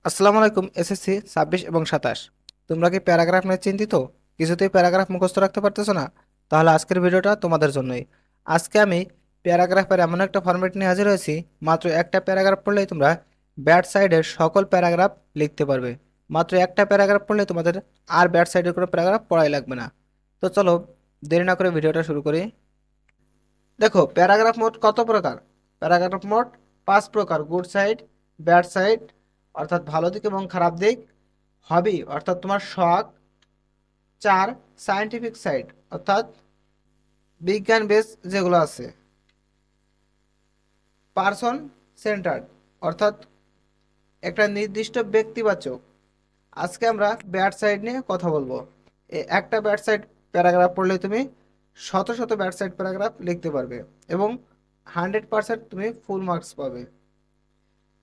আসসালামু আলাইকুম এসএসসি 26 এবং 27। তোমরা কি প্যারাগ্রাফ নিয়ে চিন্তিত? কিছুতেই প্যারাগ্রাফ মুখস্থ রাখতে পারতেছো না? তাহলে আজকের ভিডিওটা তোমাদের জন্যই। আজকে আমি প্যারাগ্রাফের এমন একটা ফরম্যাট নিয়ে হাজির হয়েছি, মাত্র একটা প্যারাগ্রাফ পড়লেই তোমরা ব্যাড সাইডের সকল প্যারাগ্রাফ লিখতে পারবে। মাত্র একটা প্যারাগ্রাফ পড়লে তোমাদের আর ব্যাড সাইডের কোনো প্যারাগ্রাফ পড়াই লাগবে না। তো চলো দেরি না করে ভিডিওটা শুরু করি। দেখো, প্যারাগ্রাফ মোট কত প্রকার? প্যারাগ্রাফ মোট 5 প্রকার: গুড সাইড, ব্যাড সাইড অর্থাৎ ভালো দিক এবং খারাপ দিক, হবি অর্থাৎ তোমার শখ, 4 সায়েন্টিফিক সাইড অর্থাৎ বিজ্ঞান বেস যেগুলো আছে, পার্সন সেন্টার্ড অর্থাৎ একটা নির্দিষ্ট ব্যক্তিবাচক। আজকে আমরা ব্যাড সাইড নিয়ে কথা বলবো। একটা ব্যাড সাইড প্যারাগ্রাফ পড়লে তুমি শত শত ব্যাড সাইড প্যারাগ্রাফ লিখতে পারবে এবং 100% তুমি ফুল মার্কস পাবে।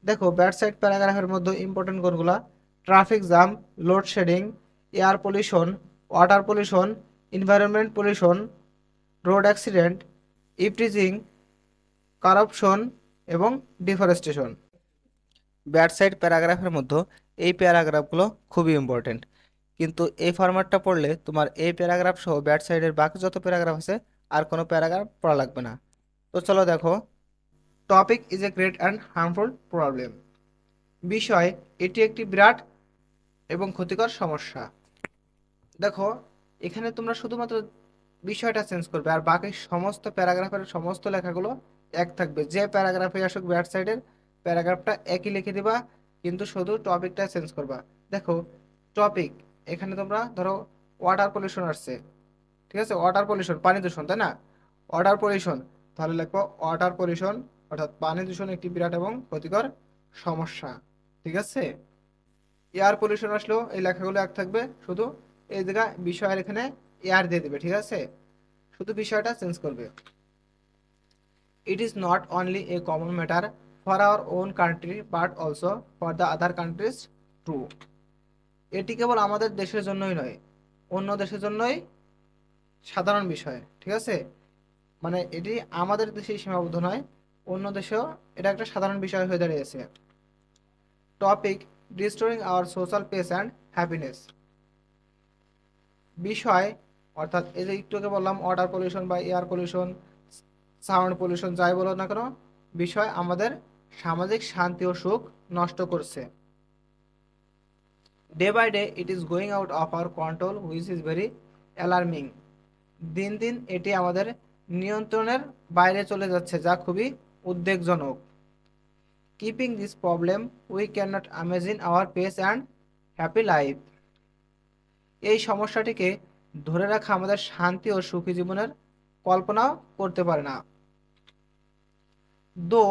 দেখো, ব্যাড সাইড প্যারাগ্রাফের মধ্যে ইম্পর্টেন্ট কোনগুলা: traffic jam, load shedding, air pollution, water pollution, environment pollution, road accident, eve teasing, corruption এবং ডিফরেস্টেশন। ব্যাড সাইড প্যারাগ্রাফের মধ্যে এই প্যারাগ্রাফগুলো খুবই ইম্পর্টেন্ট, কিন্তু এই ফরম্যাটটা পড়লে তোমার এই প্যারাগ্রাফ সহ ব্যাড সাইডের বাকি যত প্যারাগ্রাফ আছে আর কোনো প্যারাগ্রাফ পড়া লাগবে না। তো চলো দেখো, topic is a great and harmful problem. বিষয়, এটি একটি বিরাট এবং ক্ষতিকর সমস্যা। দেখো, এখানে তোমরা শুধুমাত্র বিষয়টা চেঞ্জ করবে আর বাকি সমস্ত প্যারাগ্রাফের সমস্ত লেখাগুলো এক থাকবে। যে প্যারাগ্রাফে আসুক ব্যাক সাইডের প্যারাগ্রাফটা একই লিখে দিবা, কিন্তু শুধু টপিকটা চেঞ্জ করবা। দেখো, টপিক, এখানে তোমরা ধরো ওয়াটার পলিউশন আসছে, ঠিক আছে? ওয়াটার পলিউশন পানি দূষণ, তাই না? ওয়াটার পলিউশন, তাহলে লিখবো ওয়াটার পলিউশন অর্থাৎ পানি দূষণ একটি বিরাট এবং ক্ষতিকর সমস্যা। ঠিক আছে? এয়ার পলিউশন আসলেও এই লেখাগুলো এক থাকবে, শুধু এই জায়গায় বিষয়ের এখানে এয়ার দিয়ে দিবে। ঠিক আছে? শুধু বিষয়টা চেঞ্জ করবে। It is not only a common matter for our own country but also for the other countries too. এটি কেবল আমাদের দেশের জন্যই নয়, অন্য দেশের জন্যই সাধারণ বিষয়। ঠিক আছে? মানে এটি আমাদের দেশেই সীমাবদ্ধ নয়, অন্য দেশেও এটা একটা সাধারণ বিষয় হয়ে দাঁড়িয়েছে। Topic, restoring hour social piece and happiness. বিষয় অর্থাৎ এই যে একটু আগে বললাম ওয়াটার পলিউশন বা এয়ার পলিউশন, সাউন্ড পলিউশন, যাই বলো না কেন, বিষয় আমাদের সামাজিক শান্তি ও সুখ নষ্ট করছে। Day by day it is going out of our control which is very alarming. দিন দিন এটি আমাদের নিয়ন্ত্রণের বাইরে চলে যাচ্ছে, যা খুবই উদ্বেগজনক। Keeping this problem we can not imagine hour pace and happy life. এই সমস্যাটিকে ধরে রাখা আমাদের শান্তি ও সুখী জীবনের কল্পনাও করতে পারে না। দো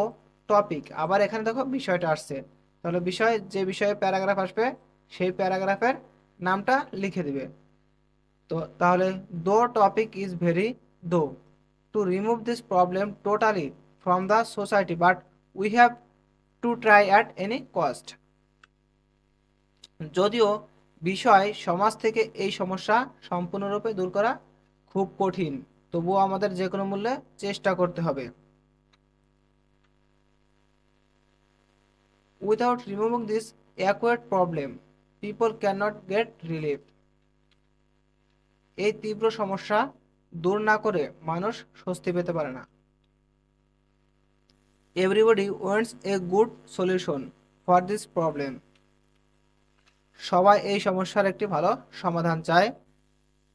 টপিক, আবার এখানে দেখো বিষয়টা আসছে, তাহলে বিষয় যে বিষয়ে প্যারাগ্রাফ আসবে সেই প্যারাগ্রাফের নামটা লিখে দিবে। তো তাহলে দো টপিক ইজ ভেরি দো to remove this problem totally from the society but we have to try at any cost. যদিও বিষয় সমাজ থেকে এই সমস্যা সম্পূর্ণরূপে দূর করা খুব কঠিন, তবুও আমাদের যে কোনো মূল্যে চেষ্টা করতে হবে। Without removing this acute problem people can not get relief. এই তীব্র সমস্যা দূর না করে মানুষ স্বস্তি পেতে পারে না। Everybody wants a good solution for this problem. সবাই এই সমস্যার একটি ভালো সমাধান চায়।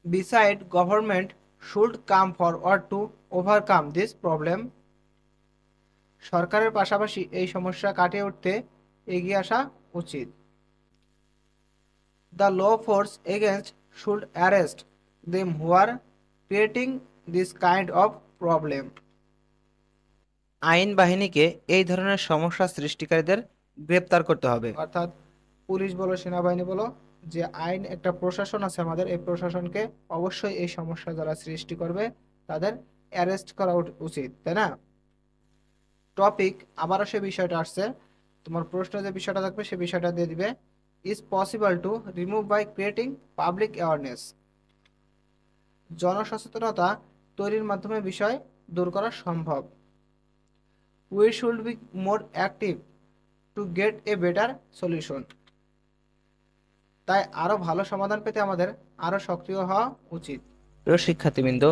Beside government should come forward to overcome this problem. সরকারের পাশাপাশি এই সমস্যা কাটিয়ে উঠতে এগিয়ে আসা উচিত। The law force against should arrest them who are creating this kind of problem. আইন বাহিনীকে এই ধরনের সমস্যা সৃষ্টিকারীদের গ্রেপ্তার করতে হবে। অর্থাৎ পুলিশ বলো, সেনাবাহিনী বলো, যে আইন একটা প্রশাসন আছে আমাদের, এই প্রশাসনকে অবশ্যই এই সমস্যা যারা সৃষ্টি করবে তাদের অ্যারেস্ট করা উচিত, তাই না? টপিক, আবারও সে বিষয়টা আসছে, তোমার প্রশ্ন যে বিষয়টা থাকবে সে বিষয়টা দিয়ে দিবে। Is possible to remove by creating public awareness. জনসচেতনতা তৈরির মাধ্যমে বিষয় দূর করা সম্ভব। We should be more active to get a better solution. তাই আরও ভালো সমাধান পেতে আমাদের আরও সক্রিয় হওয়া উচিত। প্রিয় শিক্ষার্থীবৃন্দ,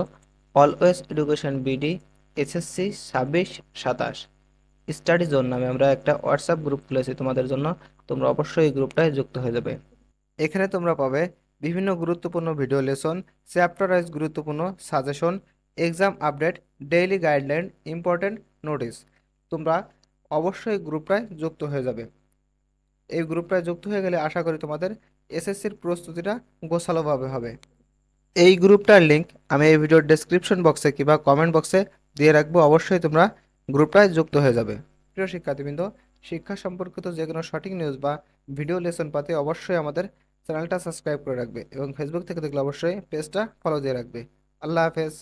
always education BD SSC 26-27 study zone নামে আমরা একটা হোয়াটসঅ্যাপ গ্রুপ খুলেছি তোমাদের জন্য। তোমরা অবশ্যই এই গ্রুপটায় যুক্ত হয়ে যাবে। এখানে তোমরা পাবে বিভিন্ন গুরুত্বপূর্ণ ভিডিও লেসন, চ্যাপ্টার ওয়াইজ গুরুত্বপূর্ণ suggestion, exam update, daily guideline, important notice. তোমরা অবশ্যই গ্রুপটায় যুক্ত হয়ে যাবে। এই গ্রুপটায় যুক্ত হয়ে গেলে আশা করি তোমাদের এসএসসির প্রস্তুতিটা গোছালোভাবে হবে। এই গ্রুপটার লিংক আমি এই ভিডিওর ডেসক্রিপশন বক্সে কিংবা কমেন্ট বক্সে দিয়ে রাখবো, অবশ্যই তোমরা গ্রুপটায় যুক্ত হয়ে যাবে। প্রিয় শিক্ষার্থীবৃন্দ, শিক্ষা সম্পর্কিত যে কোনো সঠিক নিউজ বা ভিডিও লেসন পেতে অবশ্যই আমাদের চ্যানেলটা সাবস্ক্রাইব করে রাখবে এবং ফেসবুক থেকে দেখলে অবশ্যই পেজটা ফলো দিয়ে রাখবে। আল্লাহ হাফেজ।